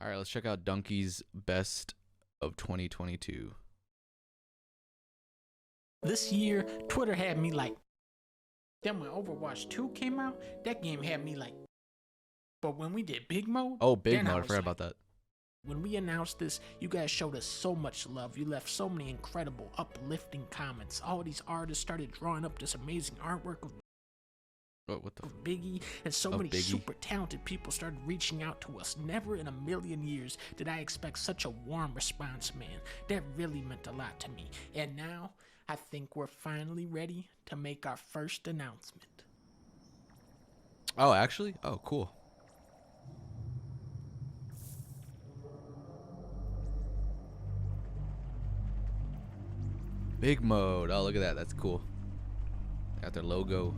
All right, let's check out Dunkey's best of 2022. This year, Twitter had me like, then when Overwatch 2 came out, that game had me like, but when we did Big Mode, Oh, Big Mode, I was forgot like, about that. when we announced this, you guys showed us so much love. You left so many incredible, uplifting comments. All these artists started drawing up this amazing artwork of What the Biggie, and so many super talented people started reaching out to us. Never in a million years did I expect such a warm response, man. That really meant a lot to me. And now, I think we're finally ready to make our first announcement. Oh, actually? Oh, cool. Big Mode. Oh, look at that. That's cool. Got their logo.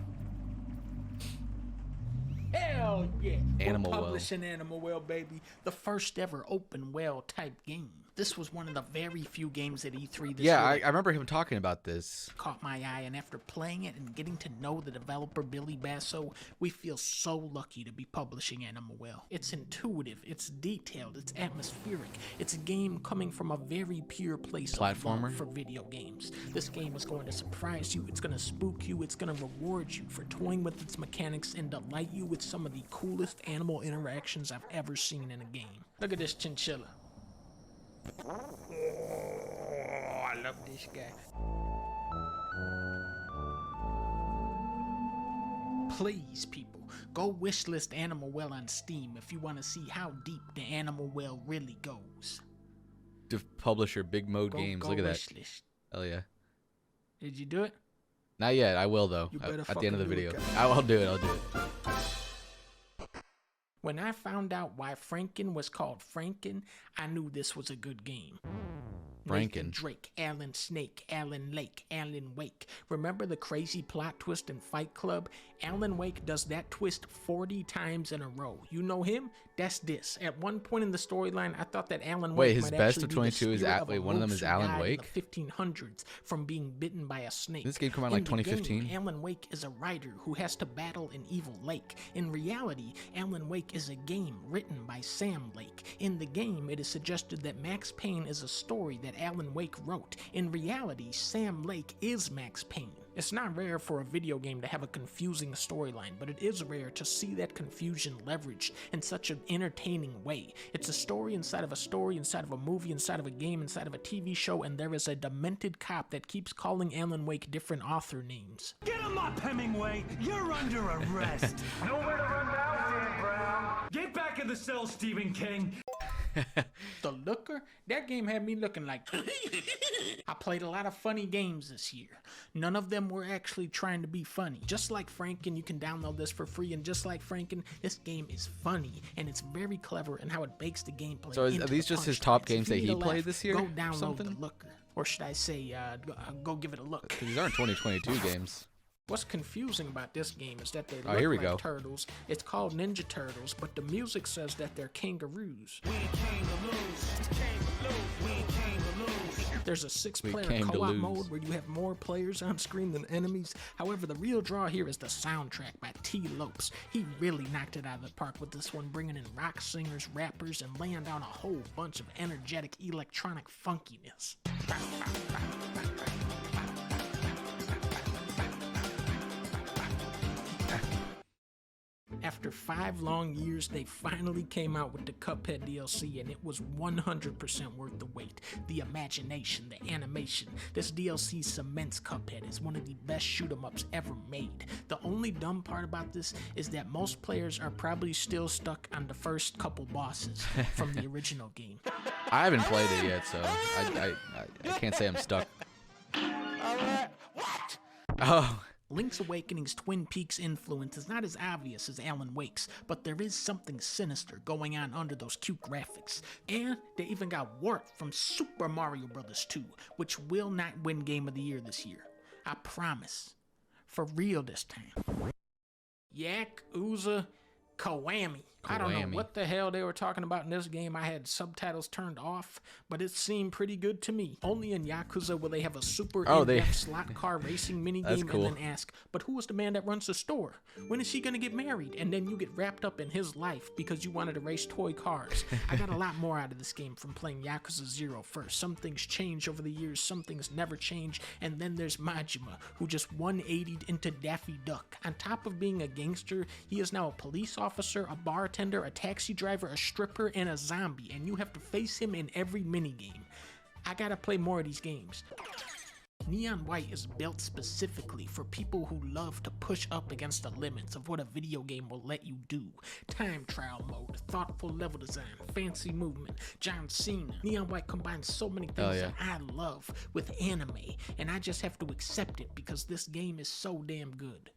Hell yeah! Animal We're Well. publishing Animal Well, baby. The first ever open well type game. This was one of the very few games at E3 this year. Yeah, I remember him talking about this. Caught my eye, and after playing it and getting to know the developer Billy Basso, we feel so lucky to be publishing Animal Well. It's intuitive, it's detailed, it's atmospheric. It's a game coming from a very pure place of love for video games. This game is going to surprise you, it's going to spook you, it's going to reward you for toying with its mechanics and delight you with some of the coolest animal interactions I've ever seen in a game. Look at this chinchilla. Oh, I love this guy. Please, people, go wishlist Animal Well on Steam if you want to see how deep the Animal Well really goes. To publisher Big Mode Games. Look at that. Wishlist. Hell yeah. Did you do it? Not yet. I will, though. At the end of the video. I'll do it. I'll do it. When I found out why Franken was called Franken, I knew this was a good game. Nathan Drake, Alan Snake, Alan Lake, Alan Wake. Remember the crazy plot twist in Fight Club? Alan Wake does that twist 40 times in a row. You know him? That's this. At one point in the storyline, I thought that Alan Wake his best of 22 is one of them is Alan Wake? In the 1500s from being bitten by a snake. This game came out in like 2015. Alan Wake is a writer who has to battle an evil lake. In reality, Alan Wake is a game written by Sam Lake. In the game, it is suggested that Max Payne is a story that Alan Wake wrote. In reality, Sam Lake is Max Payne. It's not rare for a video game to have a confusing storyline, but it is rare to see that confusion leveraged in such an entertaining way. It's a story inside of a movie, inside of a game, inside of a TV show, and there is a demented cop that keeps calling Alan Wake different author names. Get him up, Hemingway! You're under arrest! Nowhere to run now, Dan Brown! Get back in the cell, Stephen King! The Looker? That game had me looking like... I played a lot of funny games this year. None of them were actually trying to be funny. Just like Franken, you can download this for free, and just like Franken, this game is funny, and it's very clever in how it bakes the gameplay. So are these just his top games that he played this year? Go download The Looker. Or should I say, go give it a look. These aren't 2022 games. What's confusing about this game is that they look like turtles. It's called Ninja Turtles, but the music says that they're kangaroos. We came to lose. We came to lose. There's a 6-player co-op mode where you have more players on screen than enemies. However, the real draw here is the soundtrack by T. Lopes. He really knocked it out of the park with this one, bringing in rock singers, rappers, and laying down a whole bunch of energetic electronic funkiness. After 5 long years, they finally came out with the Cuphead DLC, and it was 100% worth the wait. The imagination, the animation. This DLC cements Cuphead as one of the best shoot-'em-ups ever made. The only dumb part about this is that most players are probably still stuck on the first couple bosses from the original game. I haven't played it yet, so I can't say I'm stuck. Alright, what? Oh. Link's Awakening's Twin Peaks influence is not as obvious as Alan Wake's, but there is something sinister going on under those cute graphics. And they even got Warp from Super Mario Bros. 2, which will not win Game of the Year this year. I promise. For real this time. Yakuza Kiwami. I don't know what the hell they were talking about in this game. I had subtitles turned off, but it seemed pretty good to me. Only in Yakuza will they have a super in-depth slot car racing minigame and then ask, but who is the man that runs the store? When is she gonna get married? And then you get wrapped up in his life because you wanted to race toy cars. I got a lot more out of this game from playing Yakuza 0 first. Some things change over the years, some things never change, and then there's Majima, who just 180'd into Daffy Duck. On top of being a gangster, he is now a police officer, a bartender, a taxi driver, a stripper, and a zombie, and you have to face him in every minigame. I gotta play more of these games. Neon White is built specifically for people who love to push up against the limits of what a video game will let you do. Time trial mode, thoughtful level design, fancy movement, John Cena. Neon White combines so many things that I love with anime, and I just have to accept it because this game is so damn good.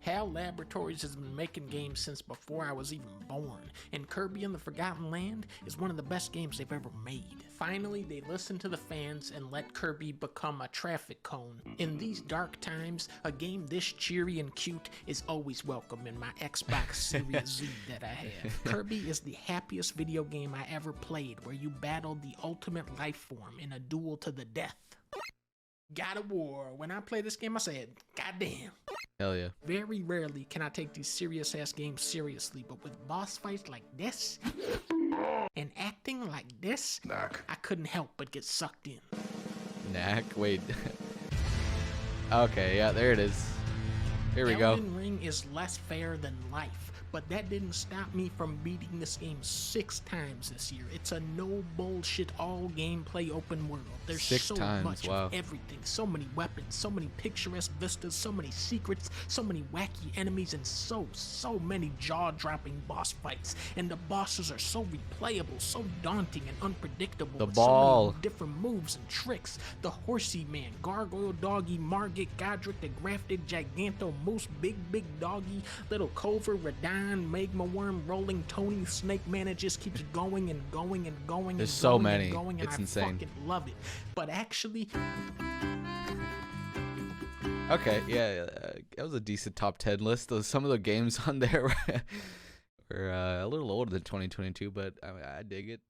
HAL Laboratories has been making games since before I was even born, and Kirby and the Forgotten Land is one of the best games they've ever made. Finally, they listened to the fans and let Kirby become a traffic cone. In these dark times, a game this cheery and cute is always welcome in my Xbox Series Z that I have. Kirby is the happiest video game I ever played, where you battled the ultimate life form in a duel to the death. God of War. When I play this game, I said, goddamn. Hell yeah. Very rarely can I take these serious ass games seriously, but with boss fights like this and acting like this, I couldn't help but get sucked in. Wait. Okay, yeah, there it is. Here we go. Elden Ring is less fair than life, but that didn't stop me from beating this game 6 times this year. It's a no bullshit all gameplay open world. There's so much of everything, so many weapons, so many picturesque vistas, so many secrets, so many wacky enemies, and so many jaw-dropping boss fights. And the bosses are so replayable, so daunting and unpredictable. So many different moves and tricks. The Horsey Man, Gargoyle Doggy, Margit, Godric, the Grafted, Giganto, Moose, Big Doggy, Little Culver, Radon, Magma Worm, Rolling Tony, Snake Man. It just keeps going and going and going. There's so many. It's insane. I fucking love it. But actually, okay, yeah, that was a decent top 10 list. Some of the games on there were a little older than 2022, but I dig it.